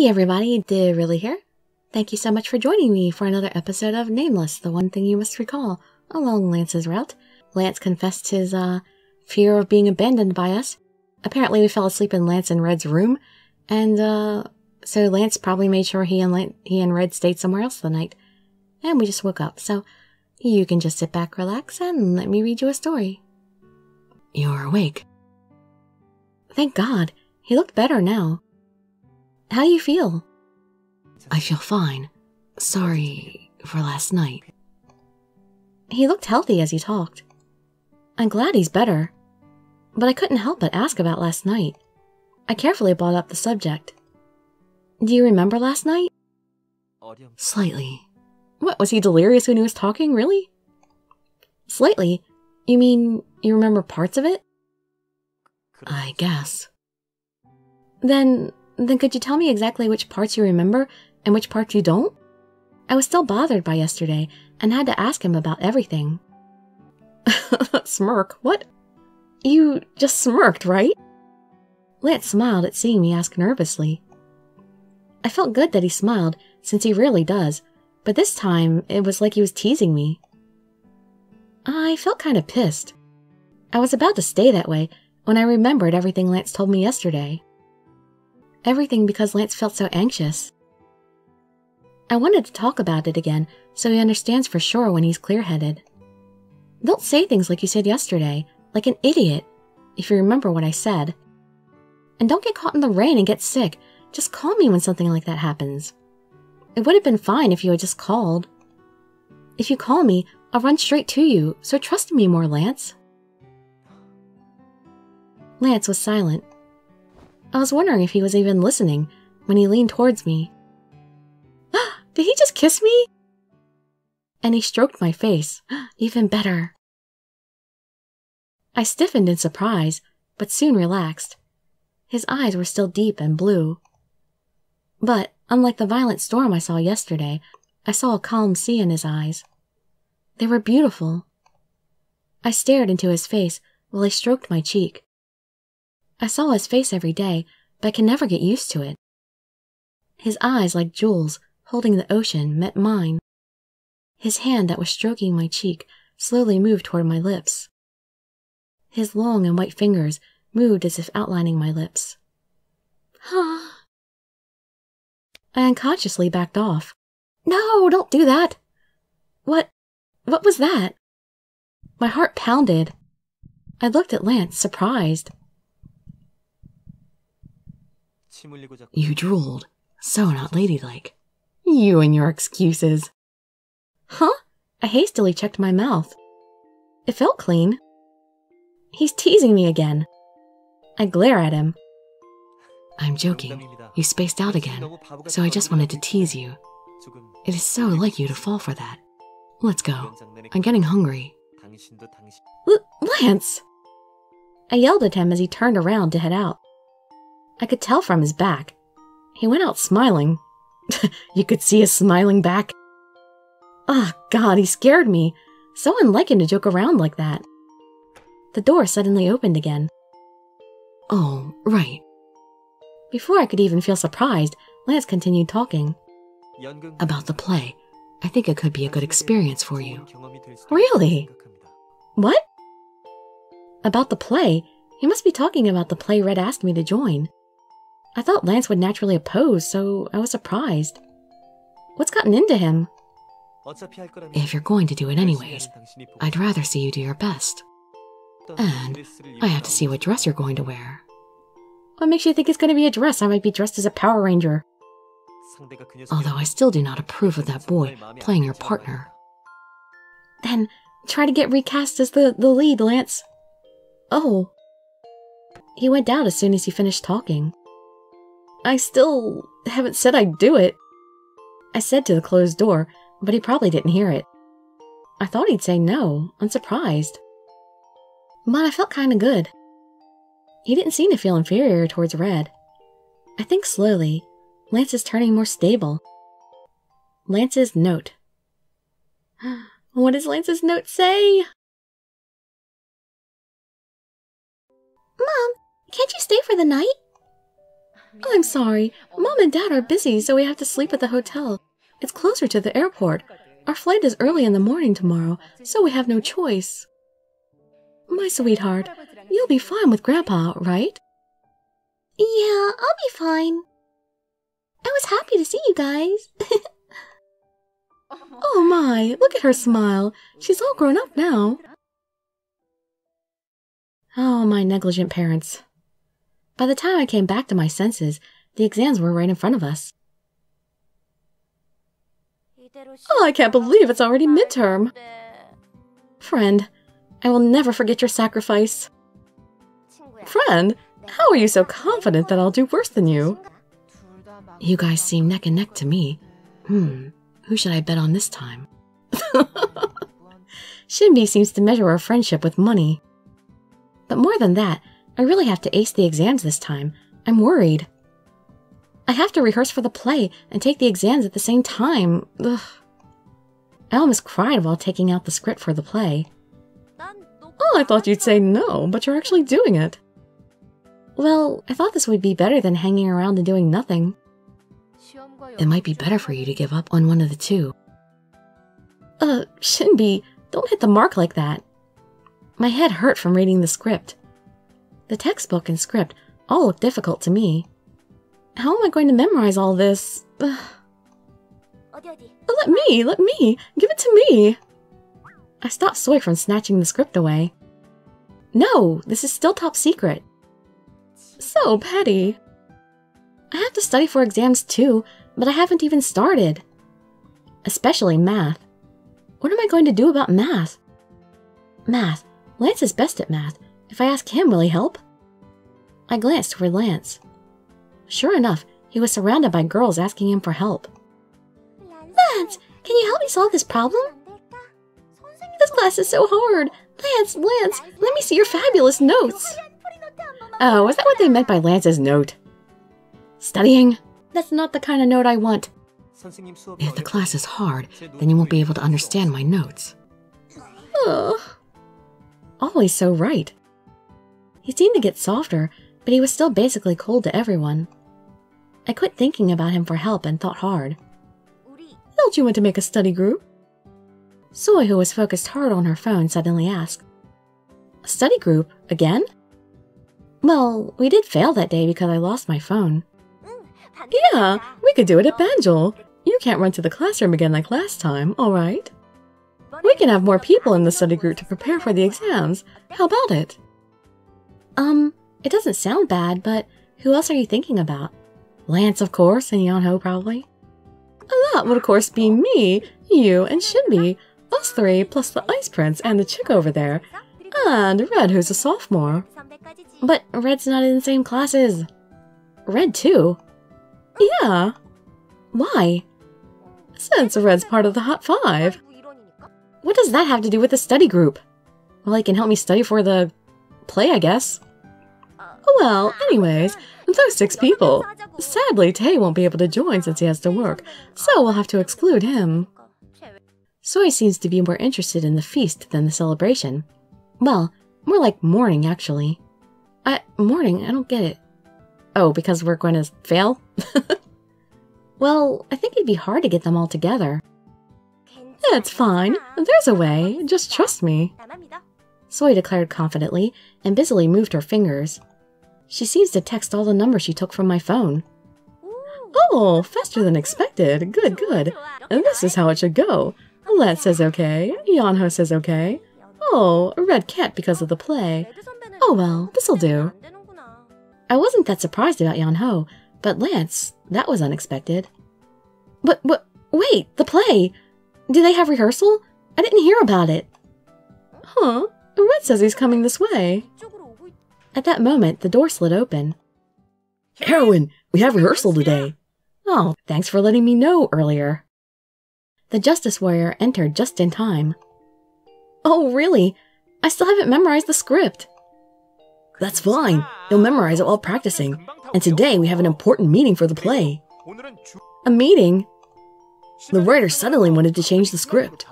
Hey everybody, Dirili here. Thank you so much for joining me for another episode of Nameless, the one thing you must recall. Along Lance's route, Lance confessed his, fear of being abandoned by us. Apparently we fell asleep in Lance and Red's room, and, so Lance probably made sure he and Red stayed somewhere else the night. And we just woke up, so you can just sit back, relax, and let me read you a story. You're awake. Thank God. He looked better now. How do you feel? I feel fine. Sorry for last night. He looked healthy as he talked. I'm glad he's better. But I couldn't help but ask about last night. I carefully brought up the subject. Do you remember last night? Slightly. What, was he delirious when he was talking, really? Slightly? You mean you remember parts of it? I guess. Then could you tell me exactly which parts you remember and which parts you don't? I was still bothered by yesterday and had to ask him about everything. Smirk? What? You just smirked, right? Lance smiled at seeing me ask nervously. I felt good that he smiled, since he rarely does, but this time it was like he was teasing me. I felt kind of pissed. I was about to stay that way when I remembered everything Lance told me yesterday. Everything because Lance felt so anxious. I wanted to talk about it again so he understands for sure when he's clear-headed. Don't say things like you said yesterday, like an idiot, if you remember what I said. And don't get caught in the rain and get sick. Just call me when something like that happens. It would have been fine if you had just called. If you call me, I'll run straight to you, so trust me more, Lance. Lance was silent. I was wondering if he was even listening when he leaned towards me. Did he just kiss me? And he stroked my face. Even better. I stiffened in surprise, but soon relaxed. His eyes were still deep and blue. But, unlike the violent storm I saw yesterday, I saw a calm sea in his eyes. They were beautiful. I stared into his face while he stroked my cheek. I saw his face every day, but I can never get used to it. His eyes, like jewels, holding the ocean, met mine. His hand that was stroking my cheek slowly moved toward my lips. His long and white fingers moved as if outlining my lips. I unconsciously backed off. No, don't do that! What was that? My heart pounded. I looked at Lance, surprised. You drooled. So not ladylike. You and your excuses. Huh? I hastily checked my mouth. It felt clean. He's teasing me again. I glare at him. I'm joking. You spaced out again, so I just wanted to tease you. It is so like you to fall for that. Let's go. I'm getting hungry. Lance! I yelled at him as he turned around to head out. I could tell from his back. He went out smiling. You could see his smiling back. Oh, God, he scared me. So unlike him to joke around like that. The door suddenly opened again. Oh, right. Before I could even feel surprised, Lance continued talking. About the play. I think it could be a good experience for you. Really? What? About the play? He must be talking about the play Red asked me to join. I thought Lance would naturally oppose, so I was surprised. What's gotten into him? If you're going to do it anyways, I'd rather see you do your best. And I have to see what dress you're going to wear. What makes you think it's going to be a dress? I might be dressed as a Power Ranger. Although I still do not approve of that boy playing your partner. Then try to get recast as the lead, Lance. Oh. He went out as soon as he finished talking. I still haven't said I'd do it. I said to the closed door, but he probably didn't hear it. I thought he'd say no, unsurprised. But I felt kinda good. He didn't seem to feel inferior towards Red. I think slowly, Lance is turning more stable. Lance's note. What does Lance's note say? Mom, can't you stay for the night? I'm sorry. Mom and Dad are busy, so we have to sleep at the hotel. It's closer to the airport. Our flight is early in the morning tomorrow, so we have no choice. My sweetheart, you'll be fine with Grandpa, right? Yeah, I'll be fine. I was happy to see you guys. Oh my, look at her smile. She's all grown up now. Oh, my negligent parents. By the time I came back to my senses, the exams were right in front of us. Oh, I can't believe it's already midterm. Friend, I will never forget your sacrifice. Friend, how are you so confident that I'll do worse than you? You guys seem neck and neck to me. Who should I bet on this time? Shinbi seems to measure our friendship with money. But more than that, I really have to ace the exams this time. I'm worried. I have to rehearse for the play and take the exams at the same time. Ugh. I almost cried while taking out the script for the play. Oh, I thought you'd say no, but you're actually doing it. Well, I thought this would be better than hanging around and doing nothing. It might be better for you to give up on one of the two. Shinbi, don't hit the mark like that. My head hurt from reading the script. The textbook and script all look difficult to me. How am I going to memorize all this? Let me! Give it to me! I stopped Soy from snatching the script away. No, this is still top secret. So petty. I have to study for exams too, but I haven't even started. Especially math. What am I going to do about math? Math. Lance is best at math. If I ask him, will he help? I glanced toward Lance. Sure enough, he was surrounded by girls asking him for help. Lance, can you help me solve this problem? This class is so hard. Lance, let me see your fabulous notes. Oh, is that what they meant by Lance's note? Studying? That's not the kind of note I want. If the class is hard, then you won't be able to understand my notes. Ugh. Always so right. He seemed to get softer, but he was still basically cold to everyone. I quit thinking about him for help and thought hard. Don't you want to make a study group? Soy, who was focused hard on her phone, suddenly asked. A study group? Again? Well, we did fail that day because I lost my phone. Yeah, we could do it at Banjul. You can't run to the classroom again like last time, alright? We can have more people in the study group to prepare for the exams. How about it? It doesn't sound bad, but who else are you thinking about? Lance, of course, and Yeonho, probably. That would, of course, be me, you, and Shinbi. Us three, plus the Ice Prince and the chick over there. And Red, who's a sophomore. But Red's not in the same classes. Red, too? Yeah. Why? Since Red's part of the Hot Five. What does that have to do with the study group? Well, he can help me study for the play, I guess. Well, anyways, those 6 people. Sadly, Tae won't be able to join since he has to work, so we'll have to exclude him. Soy seems to be more interested in the feast than the celebration. Well, more like mourning, actually. Mourning? I don't get it. Oh, because we're going to fail? Well, I think it'd be hard to get them all together. Yeah, it's fine. There's a way. Just trust me. Soy declared confidently and busily moved her fingers. She seems to text all the numbers she took from my phone. Oh, faster than expected. Good, good. And this is how it should go. Lance says okay. Yeonho says okay. Oh, Red can't because of the play. Oh well, this'll do. I wasn't that surprised about Yeonho, but Lance, that was unexpected. But, wait, the play! Do they have rehearsal? I didn't hear about it. Huh? Red says he's coming this way. At that moment, the door slid open. Heroine, we have rehearsal today. Oh, thanks for letting me know earlier. The Justice Warrior entered just in time. Oh, really? I still haven't memorized the script. That's fine. You'll memorize it while practicing. And today we have an important meeting for the play. A meeting? The writer suddenly wanted to change the script.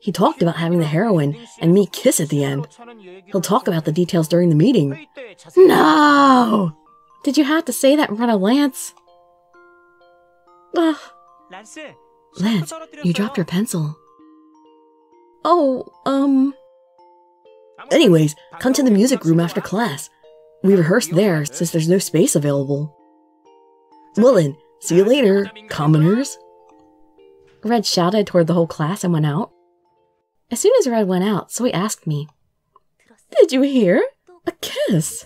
He talked about having the heroine and me kiss at the end. He'll talk about the details during the meeting. No! Did you have to say that in front of Lance? Ugh. Lance, you dropped your pencil. Oh, Anyways, come to the music room after class. We rehearsed there since there's no space available. Well then, see you later, commoners. Red shouted toward the whole class and went out. As soon as Red went out, Soy asked me, "Did you hear? A kiss."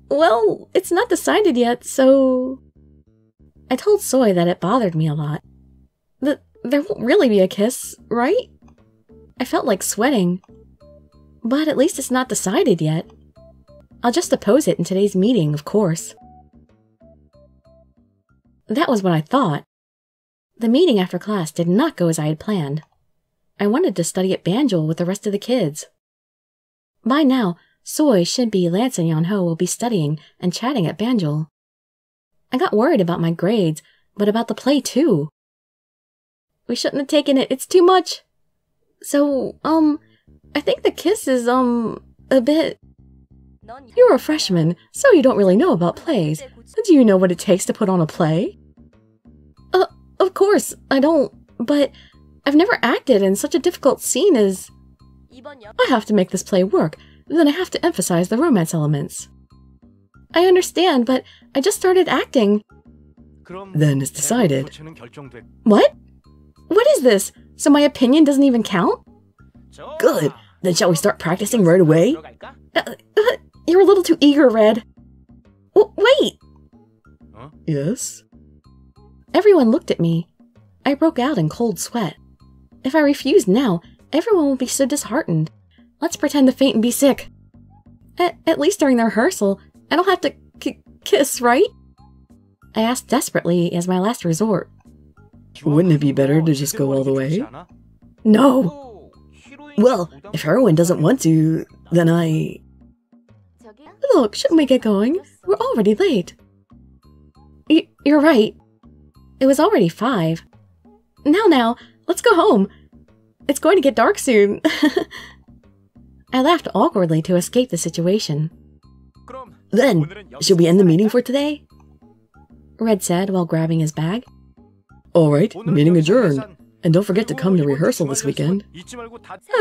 Well, it's not decided yet, so... I told Soy that it bothered me a lot. There won't really be a kiss, right? I felt like sweating. But at least it's not decided yet. I'll just oppose it in today's meeting, of course. That was what I thought. The meeting after class did not go as I had planned. I wanted to study at Banjul with the rest of the kids. By now, Soy, Shinbi, Lance, and Yonho will be studying and chatting at Banjul. I got worried about my grades, but about the play too. We shouldn't have taken it, it's too much. So, I think the kiss is, a bit... You're a freshman, so you don't really know about plays. Do you know what it takes to put on a play? Of course, I don't, but I've never acted in such a difficult scene as... I have to make this play work, then I have to emphasize the romance elements. I understand, but I just started acting. Then it's decided. What? What is this? So my opinion doesn't even count? Good, then shall we start practicing right away? You're a little too eager, Red. Wait! Yes? Everyone looked at me. I broke out in cold sweat. If I refused now, everyone will be so disheartened. Let's pretend to faint and be sick. At least during the rehearsal, I don't have to kiss, right? I asked desperately as my last resort. Wouldn't it be better to just go all the way? No! Well, if Heroine doesn't want to, then I... Look, shouldn't we get going? We're already late. You're right. It was already 5. Now, let's go home. It's going to get dark soon. I laughed awkwardly to escape the situation. Then, should we end the meeting for today? Red said while grabbing his bag. Alright, meeting adjourned. And don't forget to come to rehearsal this weekend.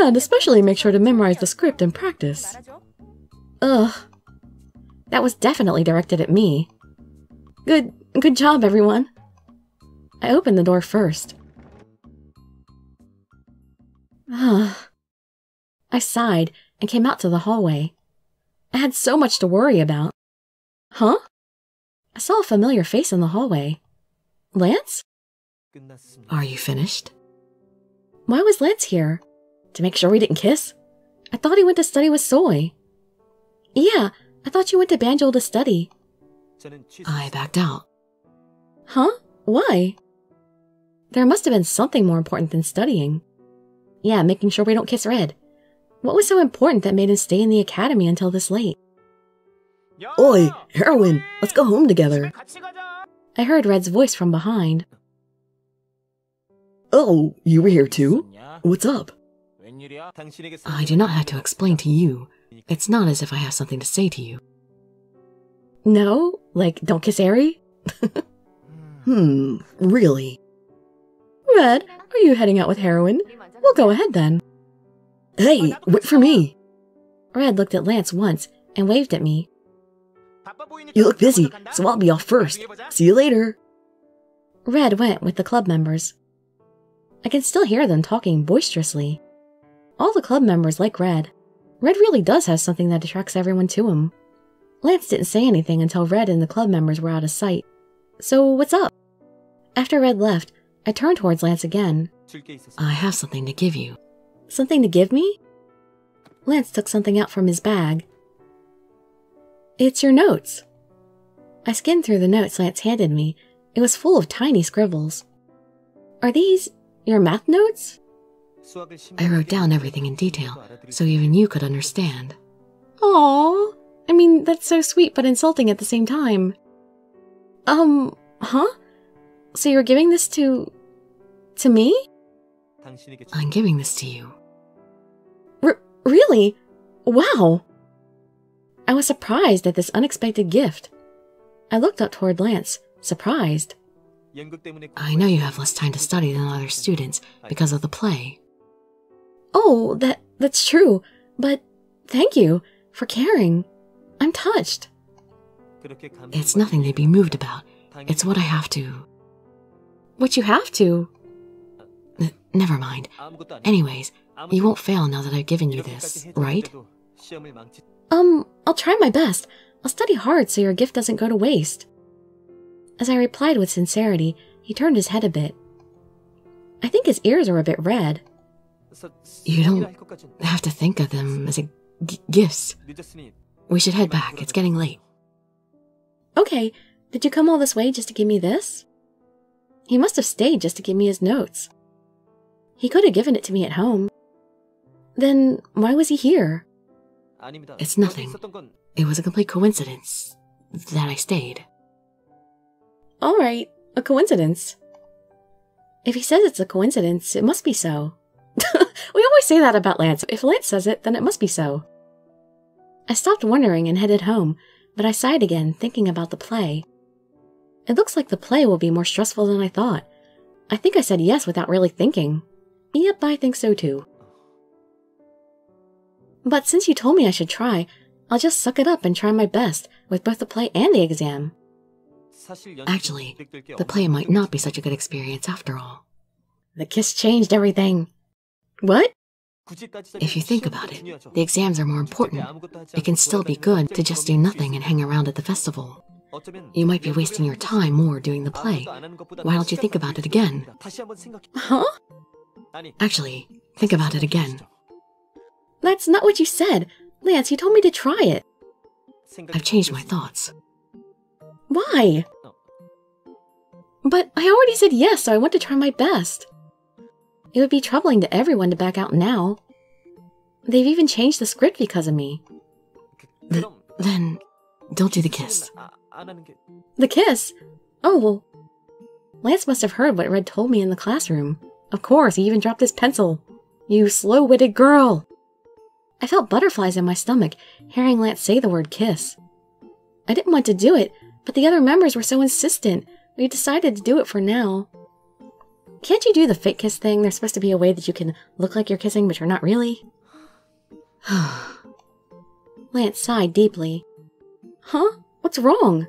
And especially make sure to memorize the script and practice. Ugh. That was definitely directed at me. Good job, everyone. I opened the door first. I sighed and came out to the hallway. I had so much to worry about. Huh? I saw a familiar face in the hallway. Lance? Are you finished? Why was Lance here? To make sure we didn't kiss? I thought he went to study with Soy. Yeah, I thought you went to Banjul to study. I backed out. Huh? Why? There must have been something more important than studying. Yeah, making sure we don't kiss Red. What was so important that made him stay in the academy until this late? Oi, Heroine, let's go home together. I heard Red's voice from behind. Oh, you were here too? What's up? I do not have to explain to you. It's not as if I have something to say to you. No? Like, don't kiss Eri? Really? Red, are you heading out with Heroine? We'll go ahead then. Hey, wait for me. Red looked at Lance once and waved at me. You look busy, so I'll be off first. See you later. Red went with the club members. I can still hear them talking boisterously. All the club members like Red. Red really does have something that attracts everyone to him. Lance didn't say anything until Red and the club members were out of sight. So what's up? After Red left, I turned towards Lance again. I have something to give you. Something to give me? Lance took something out from his bag. It's your notes. I skimmed through the notes Lance handed me. It was full of tiny scribbles. Are these your math notes? I wrote down everything in detail, so even you could understand. Aww. I mean, that's so sweet but insulting at the same time. Huh? So you're giving this to me? I'm giving this to you. Really? Wow. I was surprised at this unexpected gift. I looked up toward Lance, surprised. I know you have less time to study than other students because of the play. Oh, that's true, but thank you for caring. I'm touched. It's nothing to be moved about. It's what I have to... What you have to? Never mind. Anyways, you won't fail now that I've given you this, right? I'll try my best. I'll study hard so your gift doesn't go to waste. As I replied with sincerity, he turned his head a bit. I think his ears are a bit red. You don't have to think of them as gifts. We should head back. It's getting late. Okay, did you come all this way just to give me this? He must have stayed just to give me his notes. He could have given it to me at home. Then why was he here? It's nothing. It was a complete coincidence that I stayed. All right, a coincidence. If he says it's a coincidence, it must be so. We always say that about Lance. If Lance says it, then it must be so. I stopped wondering and headed home, but I sighed again, thinking about the play. It looks like the play will be more stressful than I thought. I think I said yes without really thinking. Yep, I think so too. But since you told me I should try, I'll just suck it up and try my best with both the play and the exam. Actually, the play might not be such a good experience after all. The kiss changed everything. What? If you think about it, the exams are more important. It can still be good to just do nothing and hang around at the festival. You might be wasting your time more doing the play. Why don't you think about it again? Huh? Actually, think about it again. That's not what you said. Lance, you told me to try it. I've changed my thoughts. Why? But I already said yes, so I want to try my best. It would be troubling to everyone to back out now. They've even changed the script because of me. Then, don't do the kiss. The kiss? Oh, well, Lance must have heard what Red told me in the classroom. Of course, he even dropped his pencil. You slow-witted girl! I felt butterflies in my stomach, hearing Lance say the word kiss. I didn't want to do it, but the other members were so insistent, we decided to do it for now. Can't you do the fake kiss thing? There's supposed to be a way that you can look like you're kissing, but you're not really. Lance sighed deeply. Huh? What's wrong?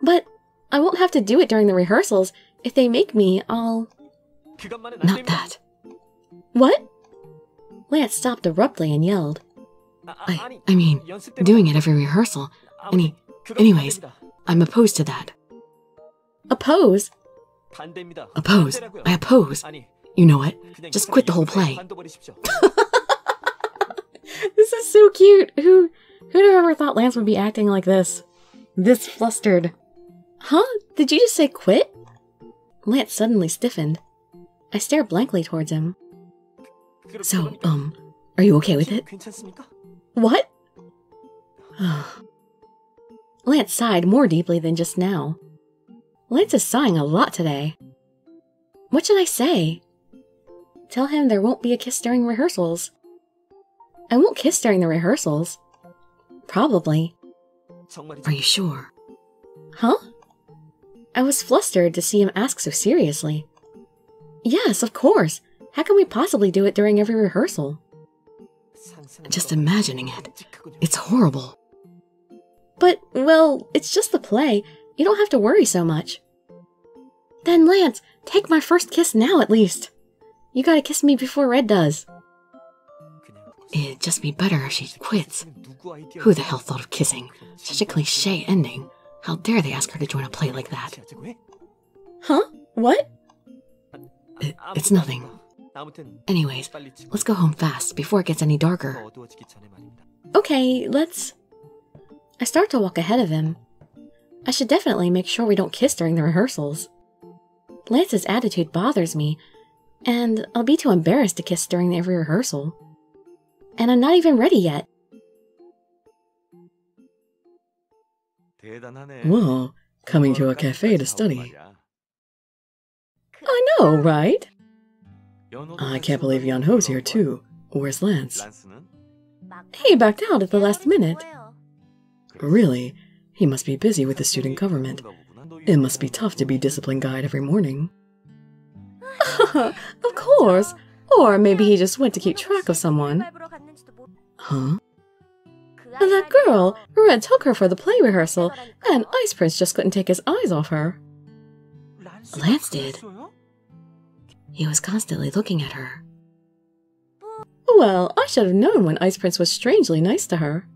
But I won't have to do it during the rehearsals. If they make me, I'll... Not that. What? Lance stopped abruptly and yelled. I mean, doing it every rehearsal. Anyways, I'm opposed to that. Oppose? Oppose. I oppose. You know it. Just quit the whole play. This is so cute. Who'd have ever thought Lance would be acting like this? This flustered. Huh? Did you just say quit? Lance suddenly stiffened. I stared blankly towards him. So, are you okay with it? What? Lance sighed more deeply than just now. Lance is sighing a lot today. What should I say? Tell him there won't be a kiss during rehearsals. I won't kiss during the rehearsals. Probably. Are you sure? Huh? I was flustered to see him ask so seriously. Yes, of course. How can we possibly do it during every rehearsal? Just imagining it. It's horrible. But, well, it's just the play. You don't have to worry so much. Then, Lance, take my first kiss now at least. You gotta kiss me before Red does. It'd just be better if she quits. Who the hell thought of kissing? Such a cliché ending. How dare they ask her to join a play like that? Huh? What? It's nothing. Anyways, let's go home fast before it gets any darker. Okay, let's... I start to walk ahead of him. I should definitely make sure we don't kiss during the rehearsals. Lance's attitude bothers me, and I'll be too embarrassed to kiss during every rehearsal. And I'm not even ready yet. Whoa, coming to a cafe to study. I know, right? I can't believe Yon-ho's here too. Where's Lance? He backed out at the last minute. Really? He must be busy with the student government. It must be tough to be discipline guide every morning. Of course. Or maybe he just went to keep track of someone. Huh? That girl, Red took her for the play rehearsal, and Ice Prince just couldn't take his eyes off her. Lance did. He was constantly looking at her. Well, I should have known when Ice Prince was strangely nice to her.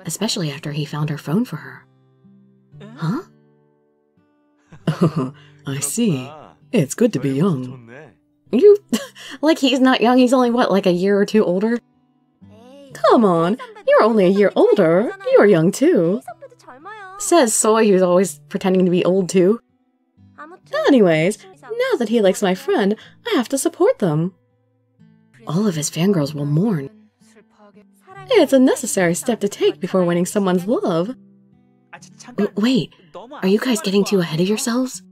Especially after he found her phone for her. Huh? Oh, I see. It's good to be young. You... like he's not young, he's only, what, like a year or two older? Come on, you're only a year older. You're young too. Says Soy, who's always pretending to be old too. Anyways, now that he likes my friend, I have to support them. All of his fangirls will mourn. It's a necessary step to take before winning someone's love. Wait, are you guys getting too ahead of yourselves?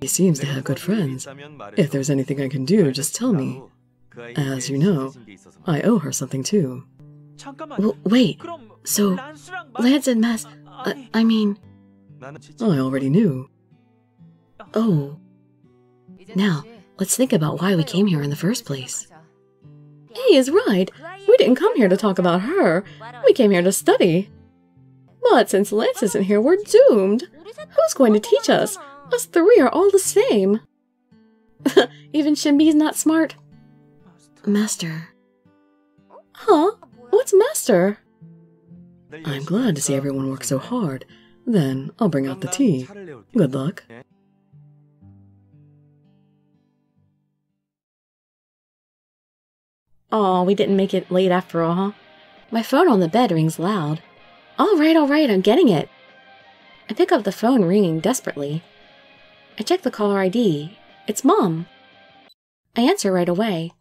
He seems to have good friends. If there's anything I can do, just tell me. As you know, I owe her something too. Wait, so Lance and Mass... I mean... I already knew. Oh. Now, let's think about why we came here in the first place. He is right. We didn't come here to talk about her. We came here to study. But since Lance isn't here, we're doomed. Who's going to teach us? Us three are all the same. Even Shinbi's not smart. Master. Huh? What's Master? I'm glad to see everyone work so hard. Then I'll bring out the tea. Good luck. Aw, we didn't make it late after all, huh? My phone on the bed rings loud. All right, I'm getting it. I pick up the phone ringing desperately. I check the caller ID. It's Mom. I answer right away.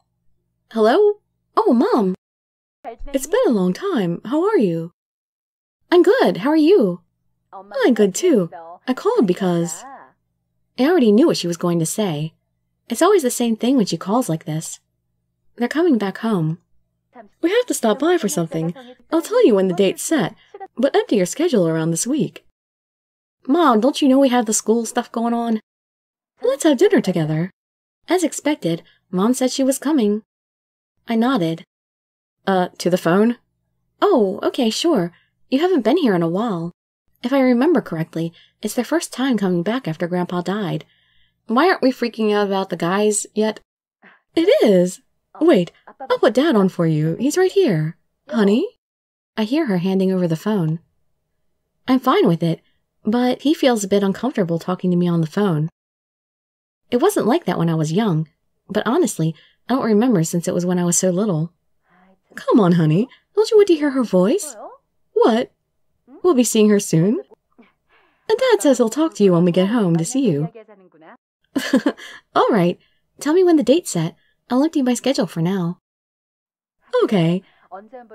Hello? Oh, Mom. It's been a long time. How are you? I'm good. How are you? I'm good too. I called because... I already knew what she was going to say. It's always the same thing when she calls like this. They're coming back home. We have to stop by for something. I'll tell you when the date's set, but empty your schedule around this week. Mom, don't you know we have the school stuff going on? Let's have dinner together. As expected, Mom said she was coming. I nodded. To the phone? Oh, okay, sure. You haven't been here in a while. If I remember correctly, it's their first time coming back after Grandpa died. Why aren't we freaking out about the guys yet? It is. Wait, I'll put Dad on for you. He's right here. Honey? I hear her handing over the phone. I'm fine with it, but he feels a bit uncomfortable talking to me on the phone. It wasn't like that when I was young, but honestly, I don't remember since it was when I was so little. Come on, honey. Don't you want to hear her voice? What? We'll be seeing her soon. And Dad says he'll talk to you when we get home to see you. All right. Tell me when the date's set. I'll empty my schedule for now. Okay.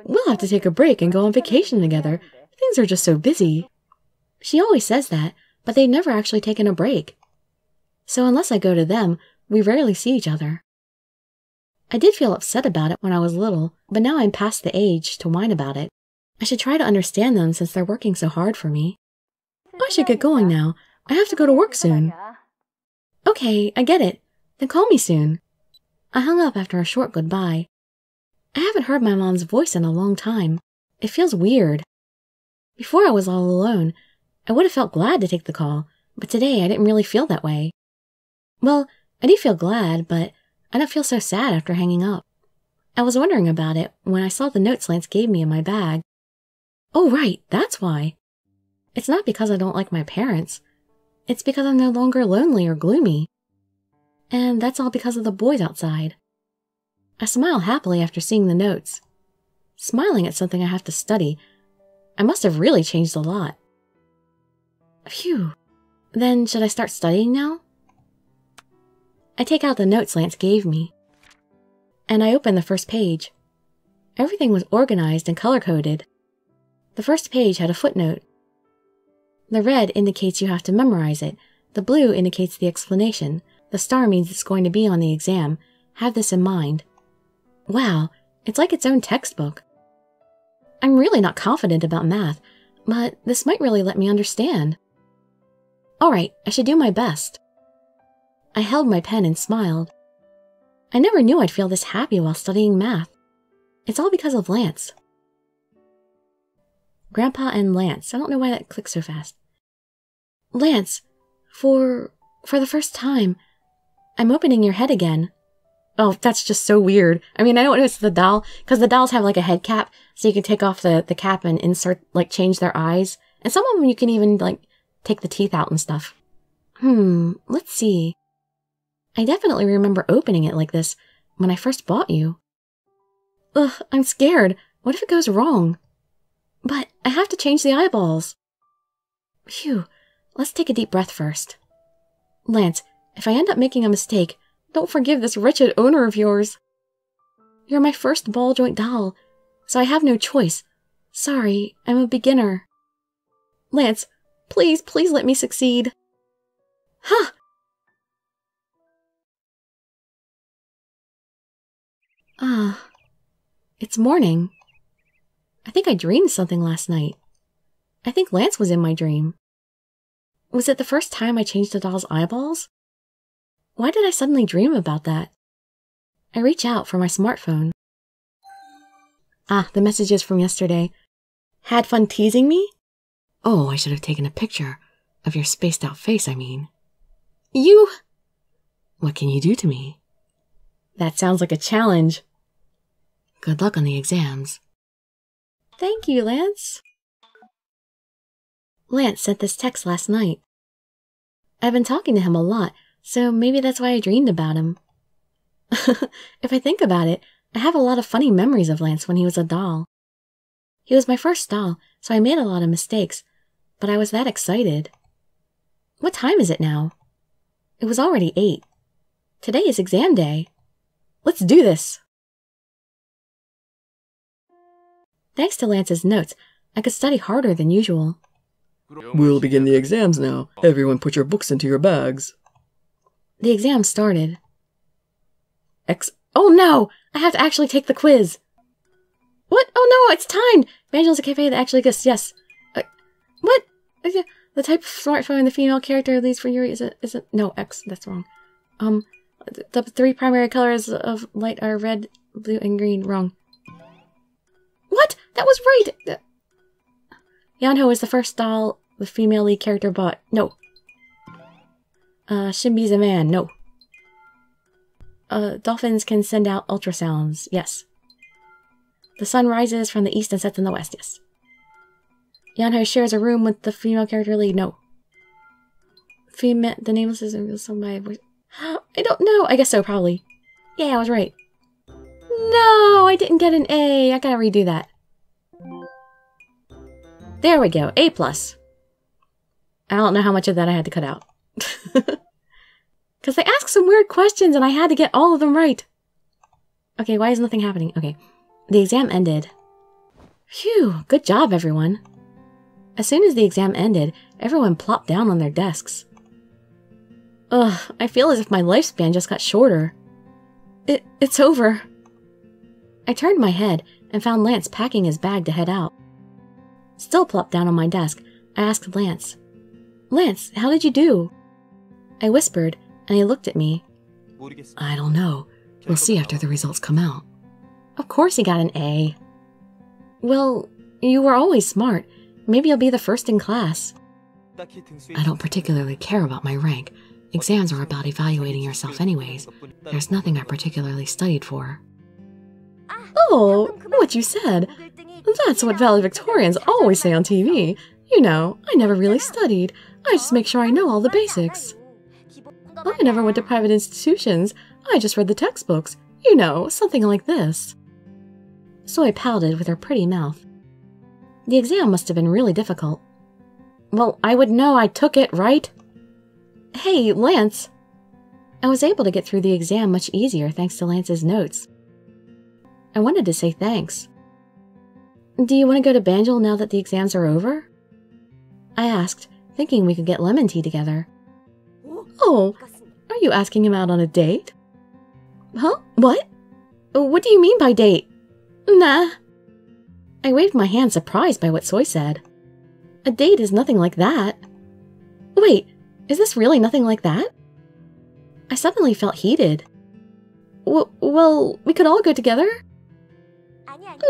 We'll have to take a break and go on vacation together. Things are just so busy. She always says that, but they've never actually taken a break. So unless I go to them, we rarely see each other. I did feel upset about it when I was little, but now I'm past the age to whine about it. I should try to understand them since they're working so hard for me. I should get going now. I have to go to work soon. Okay, I get it. Then call me soon. I hung up after a short goodbye. I haven't heard my mom's voice in a long time. It feels weird. Before I was all alone, I would have felt glad to take the call, but today I didn't really feel that way. Well, I do feel glad, but I don't feel so sad after hanging up. I was wondering about it when I saw the notes Lance gave me in my bag. Oh, right, that's why. It's not because I don't like my parents. It's because I'm no longer lonely or gloomy. And that's all because of the boys outside. I smile happily after seeing the notes. Smiling at something I have to study. I must have really changed a lot. Phew. Then should I start studying now? I take out the notes Lance gave me. And I open the first page. Everything was organized and color-coded. The first page had a footnote. The red indicates you have to memorize it. The blue indicates the explanation. The star means it's going to be on the exam. Have this in mind. Wow, it's like its own textbook. I'm really not confident about math, but this might really let me understand. Alright, I should do my best. I held my pen and smiled. I never knew I'd feel this happy while studying math. It's all because of Lance. Grandpa and Lance. I don't know why that clicked so fast. Lance, for the first time, I'm opening your head again. Oh, that's just so weird. I mean, I don't know it's the doll, because the dolls have like a head cap, so you can take off the cap and insert, like, change their eyes. And some of them you can even, like, take the teeth out and stuff. Let's see. I definitely remember opening it like this when I first bought you. Ugh, I'm scared. What if it goes wrong? But I have to change the eyeballs. Phew, let's take a deep breath first. Lance, if I end up making a mistake, don't forgive this wretched owner of yours. You're my first ball joint doll, so I have no choice. Sorry, I'm a beginner. Lance, please let me succeed. Huh! It's morning. I think I dreamed something last night. I think Lance was in my dream. Was it the first time I changed a doll's eyeballs? Why did I suddenly dream about that? I reach out for my smartphone. The messages from yesterday. Had fun teasing me? Oh, I should have taken a picture of your spaced out face, I mean. You... What can you do to me? That sounds like a challenge. Good luck on the exams. Thank you, Lance. Lance sent this text last night. I've been talking to him a lot, so maybe that's why I dreamed about him. If I think about it, I have a lot of funny memories of Lance when he was a doll. He was my first doll, so I made a lot of mistakes, but I was that excited. What time is it now? It was already 8. Today is exam day. Let's do this! Thanks to Lance's notes, I could study harder than usual. We'll begin the exams now. Everyone put your books into your bags. The exam started. Oh no! I have to actually take the quiz! What? Oh no, it's timed! Banjo's a cafe that actually exists, yes. What? The type of smartphone the female character leads for Yuri is a... No, X, that's wrong. The 3 primary colors of light are red, blue, and green. Wrong. What? That was right! Yanho is the first doll the female lead character bought. No. Shinbi's a man. No. Dolphins can send out ultrasounds. Yes. The sun rises from the east and sets in the west. Yes. Yanho shares a room with the female character lead. No. The Nameless is somebody. I don't know. I guess so, probably. Yeah, I was right. No, I didn't get an A. I gotta redo that. There we go. A+. I don't know how much of that I had to cut out. Because they asked some weird questions and I had to get all of them right. Okay, why is nothing happening? Okay. The exam ended. Phew, good job, everyone. As soon as the exam ended, everyone plopped down on their desks. Ugh, I feel as if my lifespan just got shorter. It's over. I turned my head and found Lance packing his bag to head out. Still plopped down on my desk, I asked Lance. Lance, how did you do? I whispered, and he looked at me. I don't know. We'll see after the results come out. Of course he got an A. Well, you were always smart. Maybe you'll be the first in class. I don't particularly care about my rank. Exams are about evaluating yourself anyways. There's nothing I particularly studied for. Oh, what you said. That's what valedictorians always say on TV. You know, I never really studied. I just make sure I know all the basics. I never went to private institutions. I just read the textbooks. You know, something like this. Soy pouted with her pretty mouth. The exam must have been really difficult. Well, I would know I took it, right? Hey, Lance. I was able to get through the exam much easier thanks to Lance's notes. I wanted to say thanks. Do you want to go to Banjul now that the exams are over? I asked, thinking we could get lemon tea together. Oh, are you asking him out on a date? Huh? What? What do you mean by date? Nah. I waved my hand, surprised by what Soy said. A date is nothing like that. Wait, is this really nothing like that? I suddenly felt heated. Well, we could all go together?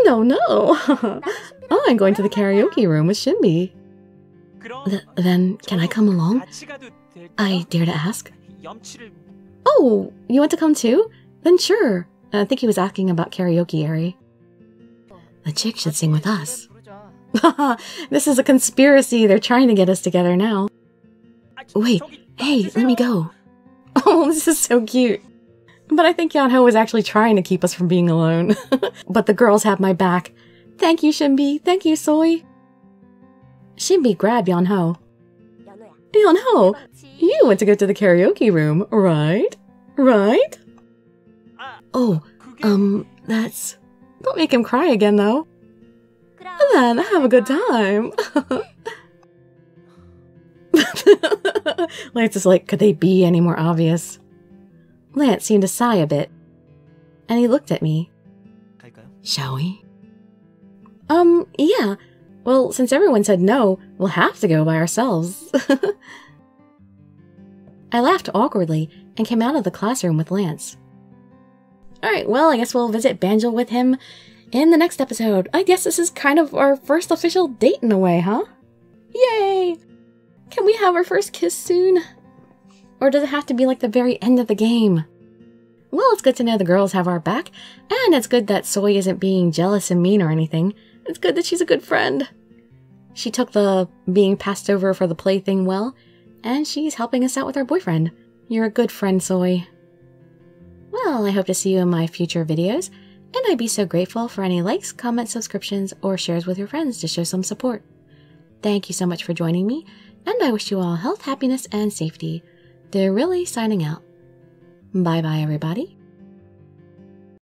No. I'm going to the karaoke room with Shinbi. Then, can I come along? I dare to ask. Oh, you want to come too? Then sure. I think he was asking about karaoke, Ari. The chick should sing with us. This is a conspiracy. They're trying to get us together now. Wait, hey, let me go. Oh, this is so cute. But I think Yeonho was actually trying to keep us from being alone. But the girls have my back. Thank you, Shinbi. Thank you, Soy. Shinbi grabbed Yeonho. Yeonho, you went to go to the karaoke room, right? Right? Oh, that's... Don't make him cry again, though. Then have a good time. Lance is like, could they be any more obvious? Lance seemed to sigh a bit, and he looked at me. Shall we? Yeah. Well, since everyone said no, we'll have to go by ourselves. I laughed awkwardly and came out of the classroom with Lance. Alright, well, I guess we'll visit Banjul with him in the next episode. I guess this is kind of our first official date in a way, huh? Yay! Can we have our first kiss soon? Or does it have to be like the very end of the game? Well, it's good to know the girls have our back, and it's good that Soy isn't being jealous and mean or anything. It's good that she's a good friend. She took the being passed over for the play thing well, and she's helping us out with our boyfriend. You're a good friend, Soy. Well, I hope to see you in my future videos, and I'd be so grateful for any likes, comments, subscriptions, or shares with your friends to show some support. Thank you so much for joining me, and I wish you all health, happiness, and safety. Dirili signing out. Bye-bye, everybody.